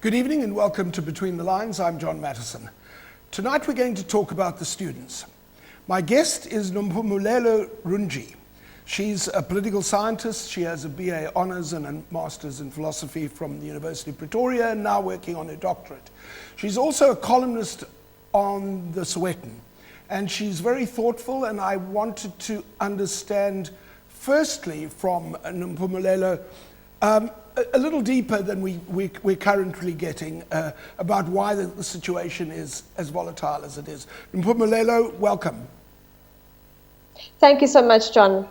Good evening and welcome to Between the Lines. I'm John Matisonn. Tonight we're going to talk about the students. My guest is Nompumelelo Runji. She's a political scientist. She has a BA Honours and a Master's in Philosophy from the University of Pretoria and now working on her doctorate. She's also a columnist on the Sowetan, and she's very thoughtful, and I wanted to understand firstly from Nompumelelo a little deeper than we're currently getting about why the situation is as volatile as it is. Nompumelelo, welcome. Thank you so much, John.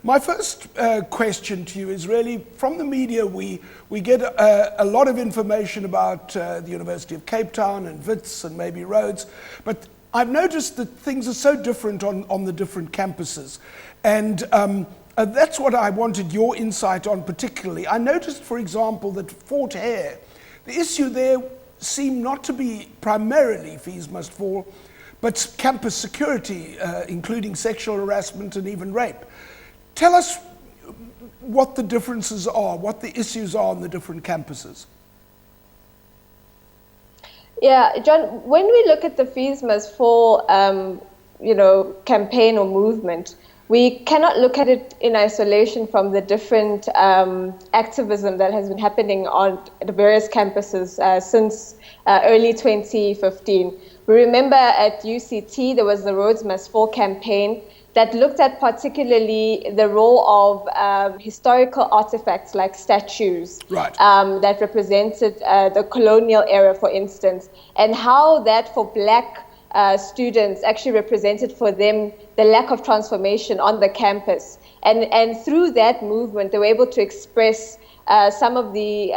My first question to you is really, from the media we get a lot of information about the University of Cape Town and Wits and maybe Rhodes, but I've noticed that things are so different on the different campuses, and that's what I wanted your insight on particularly. I noticed, for example, that Fort Hare, the issue there seemed not to be primarily fees must fall, but campus security, including sexual harassment and even rape. Tell us what the differences are, what the issues are on the different campuses. Yeah, John, when we look at the fees must fall, campaign or movement, we cannot look at it in isolation from the different activism that has been happening on the various campuses since early 2015. We remember at UCT there was the Rhodes Must Fall campaign that looked at particularly the role of historical artifacts like statues, right, that represented the colonial era, for instance, and how that for Black students actually represented for them the lack of transformation on the campus. And through that movement, they were able to express some of the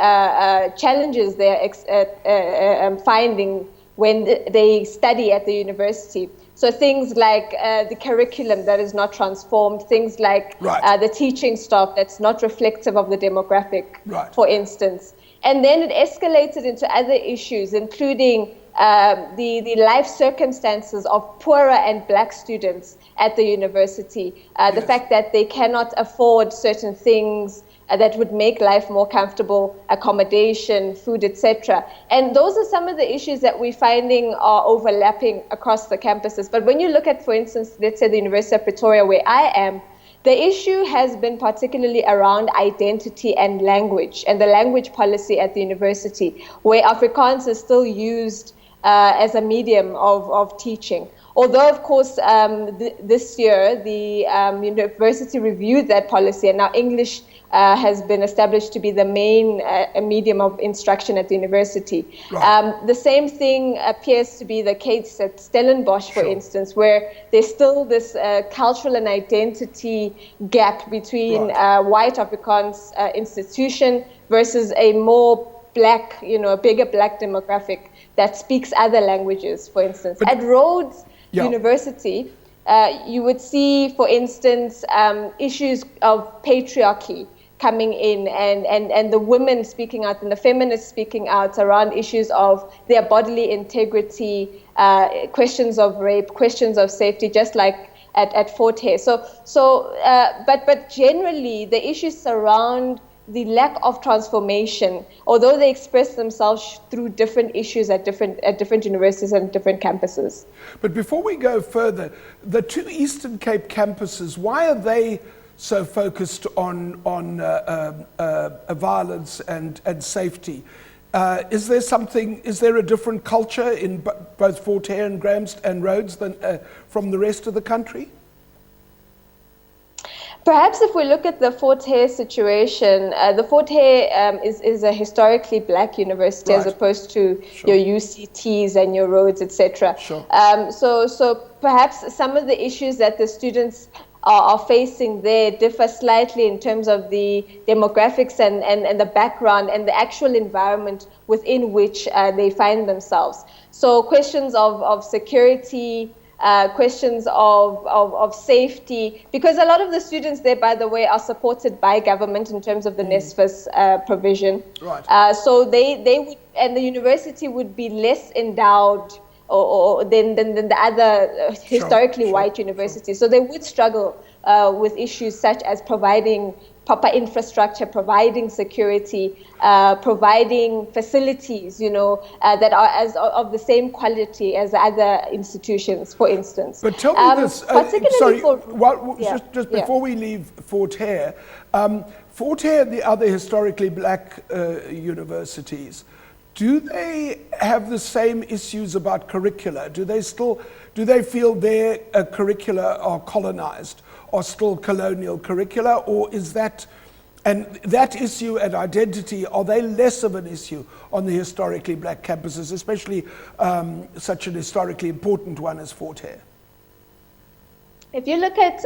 challenges they're finding when they study at the university. So things like the curriculum that is not transformed, things like right, the teaching staff that's not reflective of the demographic, right, for instance. And then it escalated into other issues, including the life circumstances of poorer and Black students at the university, the fact that they cannot afford certain things that would make life more comfortable, accommodation, food, etc. And those are some of the issues that we're finding are overlapping across the campuses. But when you look at, for instance, let's say the University of Pretoria, where I am, the issue has been particularly around identity and language, and the language policy at the university, where Afrikaans is still used as a medium of teaching. Although, of course, this year, the university reviewed that policy, and now English has been established to be the main medium of instruction at the university. Right. The same thing appears to be the case at Stellenbosch, for instance, where there's still this cultural and identity gap between white Afrikaans institution versus a more Black, a bigger Black demographic that speaks other languages, for instance. But at Rhodes University, you would see, for instance, issues of patriarchy coming in, and the women speaking out and the feminists speaking out around issues of their bodily integrity, questions of rape, questions of safety, just like at Fort Hare. But generally, the issues surround the lack of transformation, although they express themselves through different issues at different universities and different campuses. But before we go further, the two Eastern Cape campuses, why are they so focused on violence and safety? Is there a different culture in both Fort Hare and Grahamstown and Rhodes than from the rest of the country? Perhaps if we look at the Fort Hare situation, the Fort Hare is a historically Black university, as opposed to your UCTs and your Rhodes, etc. So perhaps some of the issues that the students are facing there differ slightly in terms of the demographics and the background and the actual environment within which they find themselves. So questions of security, questions of safety, because a lot of the students there, by the way, are supported by government in terms of the NSFAS provision. Right. So they would, and the university would be less endowed than the other historically white universities. So they would struggle with issues such as providing proper infrastructure, providing security, providing facilities, that are of the same quality as other institutions, for instance. But tell me this, particularly just before we leave Fort Hare, Fort Hare and the other historically black universities, do they have the same issues about curricula? Do they feel their curricula are colonized, or still colonial curricula, or is that issue and identity, are they less of an issue on the historically black campuses, especially such an historically important one as Fort Hare? If you look at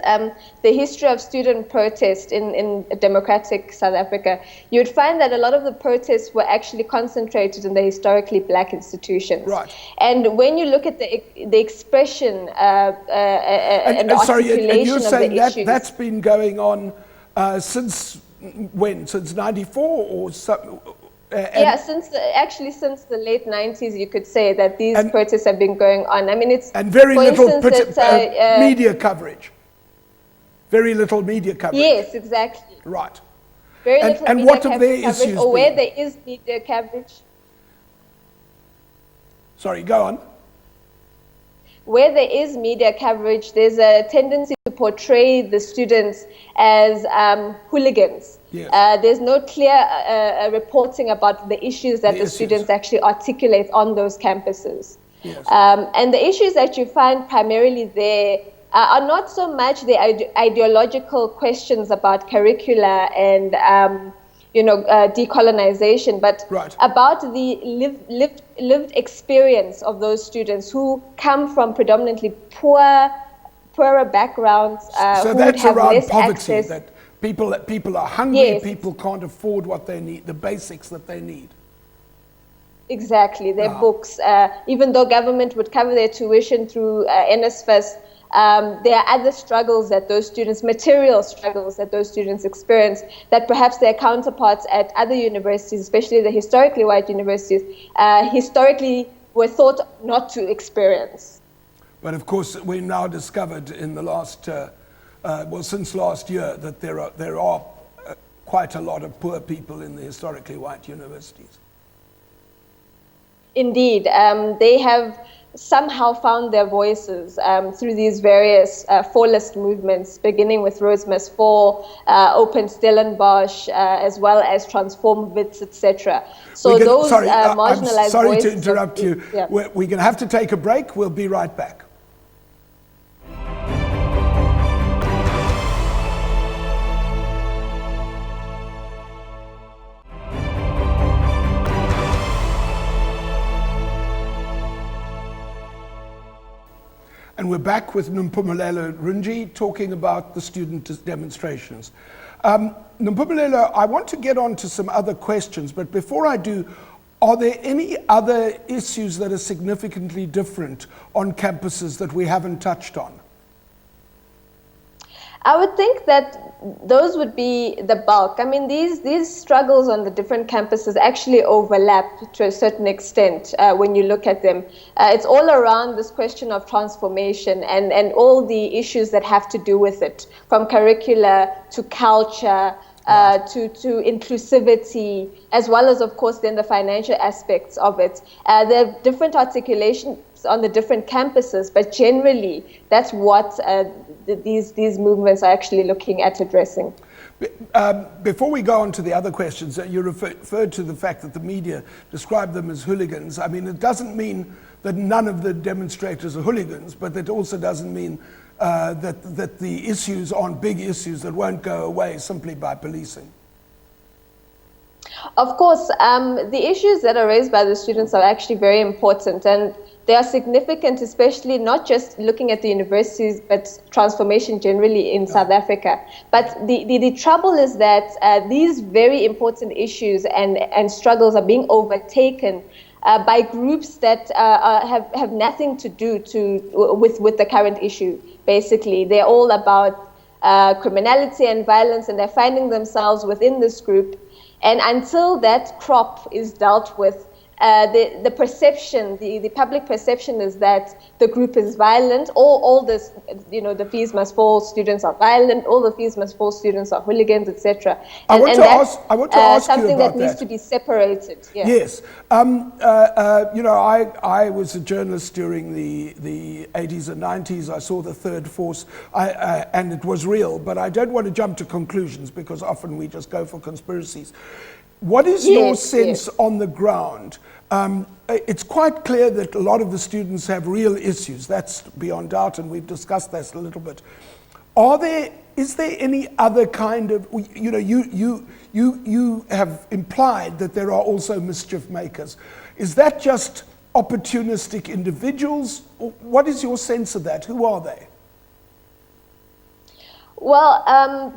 the history of student protest in democratic South Africa, you'd find that a lot of the protests were actually concentrated in the historically black institutions. Right. And when you look at the expression and articulation you're saying of the issues, that's been going on since when? Since '94 or so? Since the late 90s, you could say that these protests have been going on. I mean, and very little media coverage. Very little media coverage. Yes, exactly. Right. Very little and media what of their coverage, issues? or where there is media coverage. Sorry, go on. Where there is media coverage, there's a tendency to portray the students as hooligans. Yes. There's no clear reporting about the issues that the students actually articulate on those campuses. Yes. And the issues that you find primarily there are not so much the ideological questions about curricula and decolonization, but about the lived experience of those students who come from predominantly poorer backgrounds, so who that's have around less poverty, access. that people are hungry, Yes. people can't afford what they need, the basics that they need. Exactly, their books. Even though government would cover their tuition through NSFAS, there are other struggles that those students, material struggles that those students experience, that perhaps their counterparts at other universities, especially the historically white universities, historically were thought not to experience. But of course, we now discovered in the last, since last year, that there are quite a lot of poor people in the historically white universities. Indeed, they have somehow found their voices through these various four-list movements, beginning with Rosemas 4, Open Stellenbosch, as well as Transform Wits, etc. So marginalized I'm sorry voices. to interrupt you. Yeah. We're going to have to take a break. We'll be right back. And we're back with Nompumelelo Runji talking about the student demonstrations. Nompumelelo, I want to get on to some other questions, but before I do, are there any other issues that are significantly different on campuses that we haven't touched on? I would think that those would be the bulk. I mean, these struggles on the different campuses actually overlap to a certain extent when you look at them. It's all around this question of transformation and all the issues that have to do with it, from curricula to culture, to inclusivity, as well as, of course, then the financial aspects of it. There are different articulations on the different campuses, but generally, that's what these movements are actually looking at addressing. Before we go on to the other questions, you referred to the fact that the media described them as hooligans. I mean, it doesn't mean that none of the demonstrators are hooligans, but it also doesn't mean that the issues aren't big issues that won't go away simply by policing. Of course, the issues that are raised by the students are actually very important, and they are significant, especially not just looking at the universities, but transformation generally in South Africa. But the trouble is that these very important issues and struggles are being overtaken by groups that have nothing to do with the current issue. Basically, they're all about criminality and violence, and they're finding themselves within this group. And until that crop is dealt with, the perception, the public perception is that the group is violent. All this, the fees must fall, students are violent. All the fees must fall, students are hooligans, etc. I want to ask you something about that needs to be separated. Yeah. Yes. I was a journalist during the 80s and 90s. I saw the third force, and it was real. But I don't want to jump to conclusions because often we just go for conspiracies. What is your sense on the ground? It's quite clear that a lot of the students have real issues. That's beyond doubt, and we've discussed that a little bit. Is there any other kind of, you have implied that there are also mischief makers. Is that just opportunistic individuals? What is your sense of that? Who are they? Well,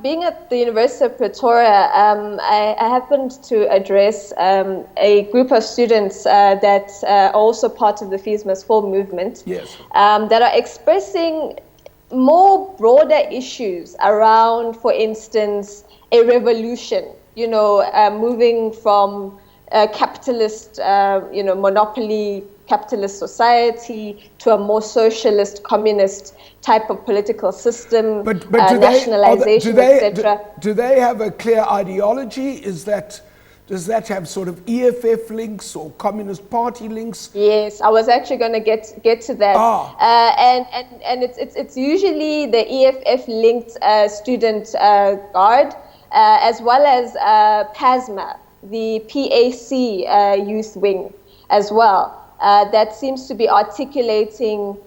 being at the University of Pretoria, I happened to address a group of students that are also part of the Fees Must Fall movement, yes. That are expressing more broader issues around, for instance, a revolution, moving from capitalist, monopoly capitalist society to a more socialist, communist type of political system, but nationalization, etc. Do they have a clear ideology? Does that have sort of EFF links or Communist Party links? Yes, I was actually going to get to that. And it's usually the EFF linked student guard, as well as PASMA, the PAC youth wing as well. That seems to be articulating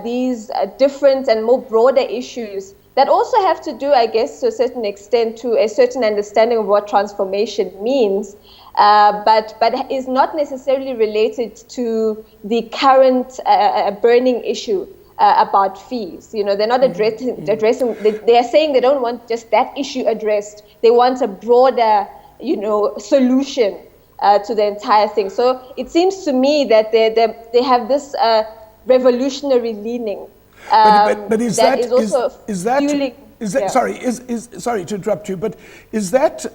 these different and more broader issues that also have to do, I guess, to a certain extent, to a certain understanding of what transformation means, but is not necessarily related to the current burning issue about fees. They're not addressing. They are saying they don't want just that issue addressed. They want a broader, solution to the entire thing. So it seems to me that they have this revolutionary leaning. But is that fueling, sorry to interrupt you, but is that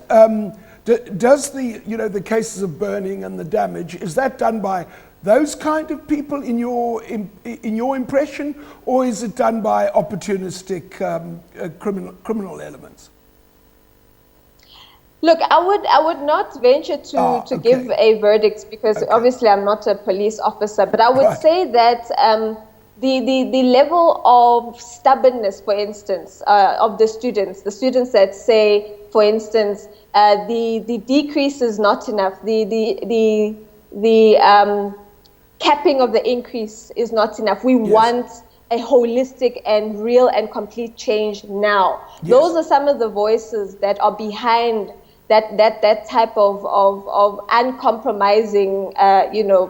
does the cases of burning and the damage, is that done by those kind of people in your impression, or is it done by opportunistic criminal elements? Look, I would not venture to give a verdict because obviously I'm not a police officer, but I would say that the level of stubbornness, for instance, of the students that say, for instance, the decrease is not enough, the capping of the increase is not enough. We want a holistic and real and complete change now. Yes. Those are some of the voices that are behind that type of uncompromising,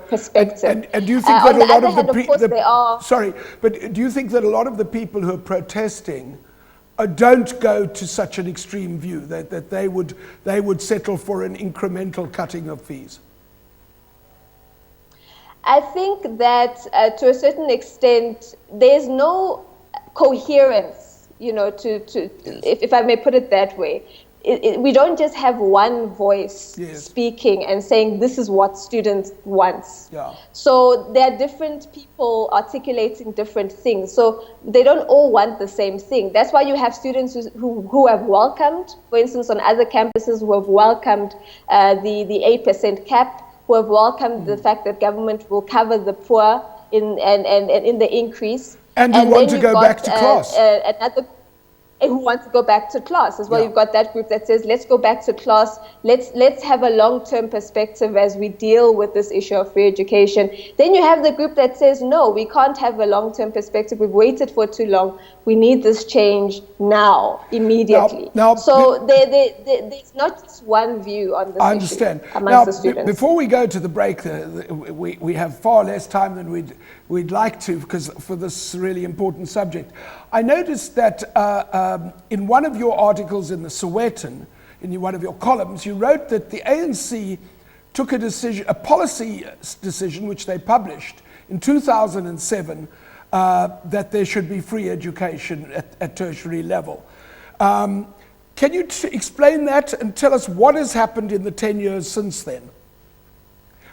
perspective. And do you think that a lot of the do you think that a lot of the people who are protesting don't go to such an extreme view that they would settle for an incremental cutting of fees? I think that to a certain extent there's no coherence, if I may put it that way. We don't just have one voice speaking and saying this is what students want. Yeah. So there are different people articulating different things. So they don't all want the same thing. That's why you have students who have welcomed, for instance, on other campuses, who have welcomed the 8% cap, who have welcomed the fact that government will cover the poor in the increase. And who want to go back to class. Who want to go back to class as well. You've got that group that says, let's go back to class. Let's have a long-term perspective as we deal with this issue of free education. Then you have the group that says, no, we can't have a long-term perspective. We've waited for too long. We need this change now, immediately. So there's not just one view on this issue amongst the students. Before we go to the break, we have far less time than we'd like to, because for this really important subject. I noticed that in one of your articles in the Sowetan, in one of your columns, you wrote that the ANC took a policy decision, which they published in 2007, that there should be free education at tertiary level. Can you explain that and tell us what has happened in the 10 years since then?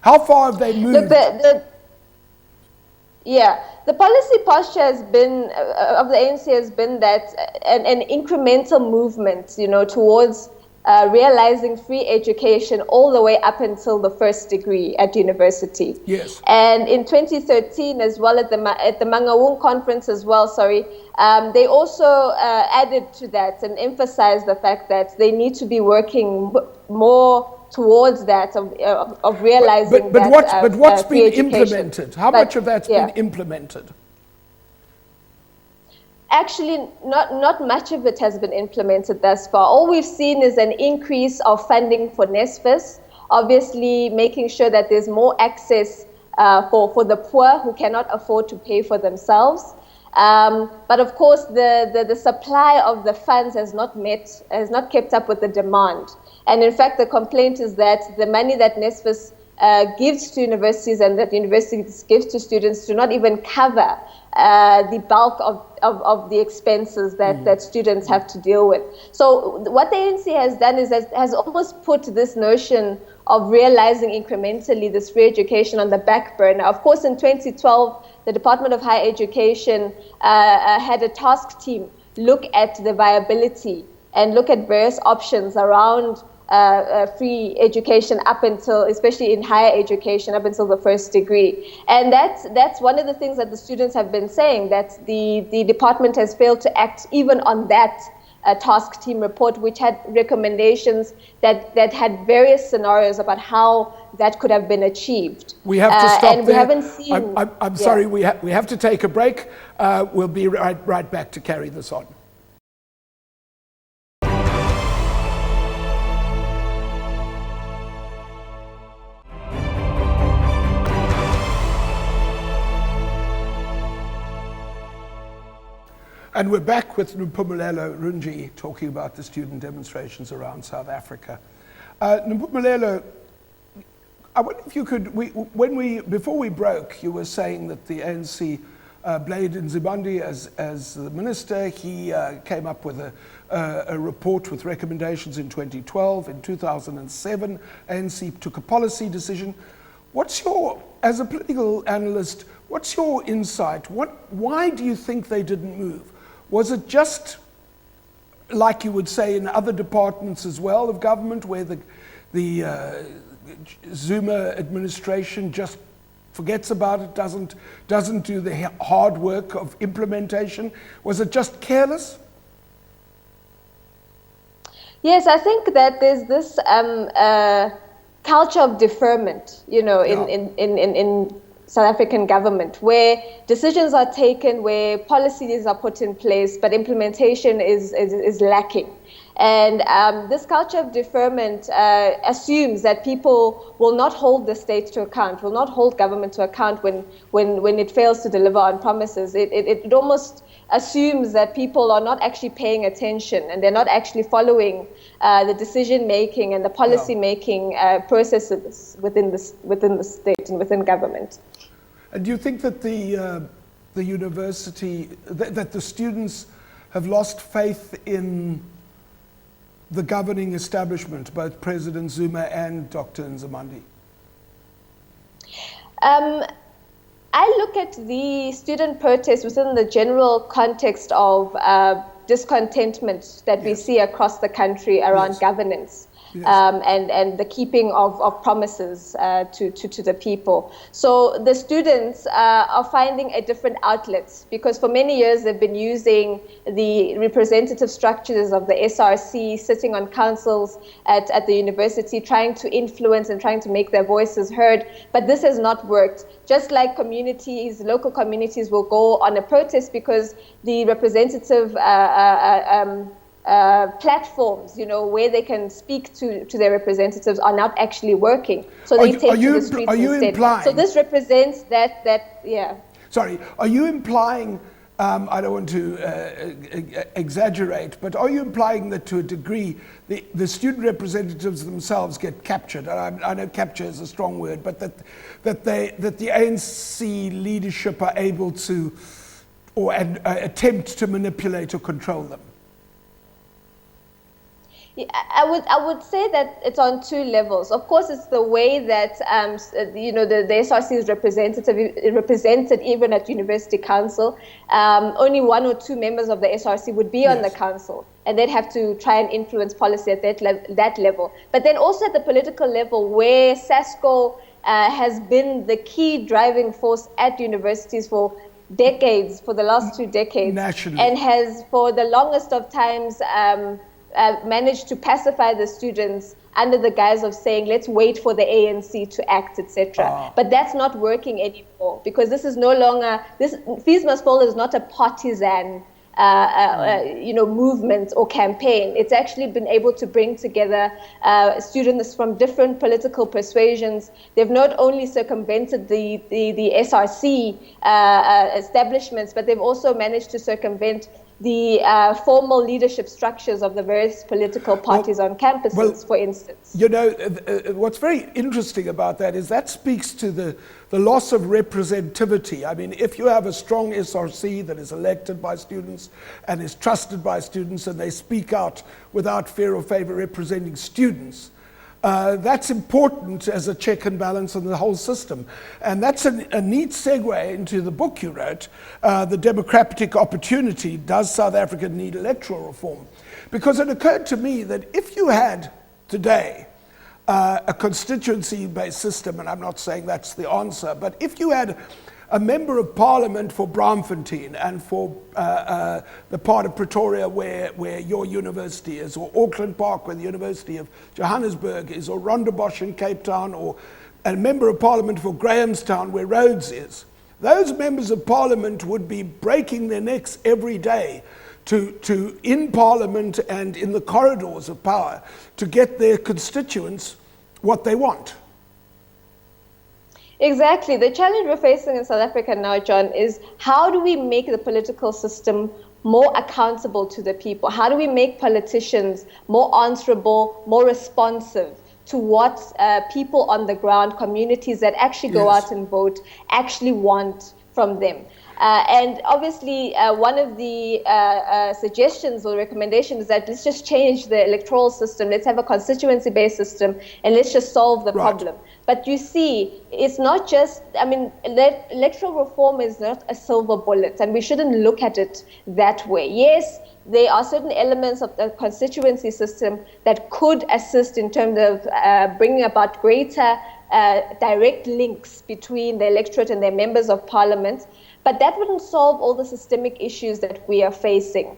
How far have they moved? Look, the policy posture has been of the ANC has been that an incremental movement, towards realizing free education all the way up until the first degree at university. Yes. And in 2013, as well at the Mangaung conference as well, they also added to that and emphasized the fact that they need to be working more towards that of realizing but what's been education. implemented? How much of that's been implemented? Actually, not much of it has been implemented thus far. All we've seen is an increase of funding for NSFAS, obviously making sure that there's more access for the poor who cannot afford to pay for themselves. But of course, the supply of the funds has not kept up with the demand. And in fact, the complaint is that the money that NSFAS gives to universities and that universities give to students do not even cover the bulk of the expenses that students have to deal with. So what the ANC has done is has almost put this notion of realizing incrementally this free education on the back burner. Of course, in 2012, the Department of Higher Education had a task team look at the viability and look at various options around free education up until, especially in higher education, up until the first degree. And that's one of the things that the students have been saying, that the department has failed to act even on that task team report, which had recommendations that had various scenarios about how that could have been achieved. We have to stop and there. We haven't seen. I'm sorry, we have to take a break. We'll be right back to carry this on. And we're back with Nompumelelo Runji talking about the student demonstrations around South Africa. Nompumelelo, I wonder if you could, before we broke, you were saying that the ANC blamed Nzimande as the minister. He came up with a report with recommendations in 2012. In 2007, ANC took a policy decision. As a political analyst, what's your insight? Why do you think they didn't move? Was it just, like you would say in other departments as well of government, where the Zuma administration just forgets about it, doesn't do the hard work of implementation? Was it just careless? Yes, I think that there's this culture of deferment, in South African government, where decisions are taken, where policies are put in place, but implementation is lacking. And this culture of deferment assumes that people will not hold the state to account, will not hold government to account when it fails to deliver on promises. It almost assumes that people are not actually paying attention and they're not actually following the decision-making and the policy-making processes within the state and within government. And do you think that the university, that the students have lost faith in the governing establishment, both President Zuma and Dr. Nzimande? I look at the student protests within the general context of discontentment that we see across the country around governance. Yes. And the keeping of promises to the people. So the students are finding a different outlet, because for many years they've been using the representative structures of the SRC, sitting on councils at the university, trying to influence and trying to make their voices heard. But this has not worked. Just like communities, local communities will go on a protest because the representative platforms, where they can speak to their representatives are not actually working. So they take to the streets instead. So this represents that. Sorry, are you implying, I don't want to exaggerate, but are you implying that to a degree the student representatives themselves get captured? I know capture is a strong word, but that the ANC leadership are able to attempt to manipulate or control them? Yeah, I would say that it's on two levels. Of course, it's the way that the SRC is represented even at University Council. Only one or two members of the SRC would be on the council, and they'd have to try and influence policy at that level. But then also at the political level, where SASCO has been the key driving force at universities for decades, for the last 2 decades, nationally, and has for the longest of times managed to pacify the students under the guise of saying, let's wait for the ANC to act, etc. But that's not working anymore, because this is no longer, Fees Must Fall is not a partisan movement or campaign. It's actually been able to bring together students from different political persuasions. They've not only circumvented the SRC establishments, but they've also managed to circumvent the formal leadership structures of the various political parties on campuses, for instance. What's very interesting about that is that speaks to the loss of representativity. I mean, if you have a strong SRC that is elected by students and is trusted by students, and they speak out without fear or favor representing students, that's important as a check and balance on the whole system. And that's a neat segue into the book you wrote, The Democratic Opportunity, Does South Africa Need Electoral Reform? Because it occurred to me that if you had today a constituency-based system, and I'm not saying that's the answer, but if you had a member of parliament for Braamfontein and for the part of Pretoria where your university is, or Auckland Park where the University of Johannesburg is, or Rondebosch in Cape Town, or a member of parliament for Grahamstown where Rhodes is, those members of parliament would be breaking their necks every day to in parliament and in the corridors of power to get their constituents what they want. Exactly. The challenge we're facing in South Africa now, John, is how do we make the political system more accountable to the people? How do we make politicians more answerable, more responsive to what people on the ground, communities that actually go out and vote, actually want from them? And obviously, one of the suggestions or recommendations is that let's just change the electoral system, let's have a constituency-based system, and let's just solve the problem. But you see, it's not just, electoral reform is not a silver bullet, and we shouldn't look at it that way. Yes, there are certain elements of the constituency system that could assist in terms of bringing about greater direct links between the electorate and their members of parliament, but that wouldn't solve all the systemic issues that we are facing.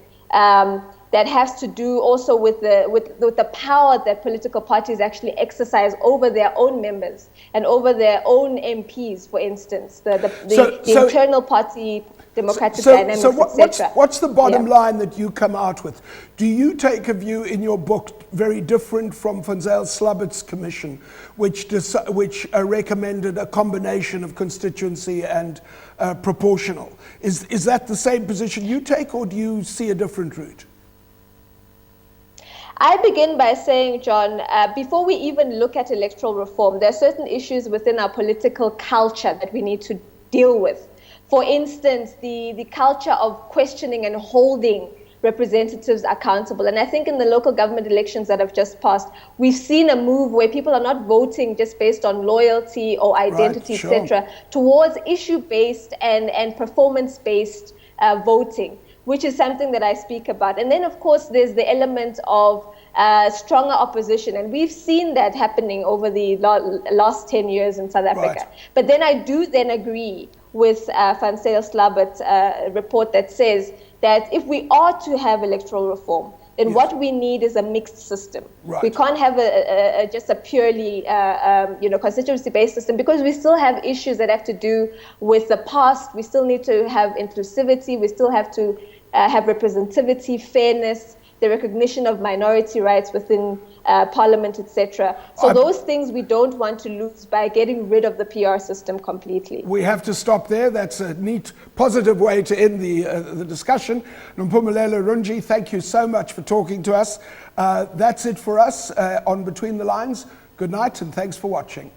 That has to do also with the power that political parties actually exercise over their own members and over their own MPs, for instance, the internal party democratic dynamics, etc. What's the bottom line that you come out with? Do you take a view in your book very different from Van Zyl-Slabbit's commission, which recommended a combination of constituency and proportional? Is that the same position you take, or do you see a different route? I begin by saying, John, before we even look at electoral reform, there are certain issues within our political culture that we need to deal with. For instance, the culture of questioning and holding representatives accountable. And I think in the local government elections that have just passed, we've seen a move where people are not voting just based on loyalty or identity, etc., towards issue-based and performance-based voting, which is something that I speak about. And then, of course, there's the element of stronger opposition. And we've seen that happening over the last 10 years in South Africa. But then I do then agree with Van Zyl-Slabbit's report that says that if we are to have electoral reform, then what we need is a mixed system. We can't have just a purely constituency-based system, because we still have issues that have to do with the past. We still need to have inclusivity. We still have to have representativity, fairness, the recognition of minority rights within parliament, etc. So those things we don't want to lose by getting rid of the PR system completely. We have to stop there. That's a neat, positive way to end the discussion. Nompumelelo Runji, thank you so much for talking to us. That's it for us on Between the Lines. Good night, and thanks for watching.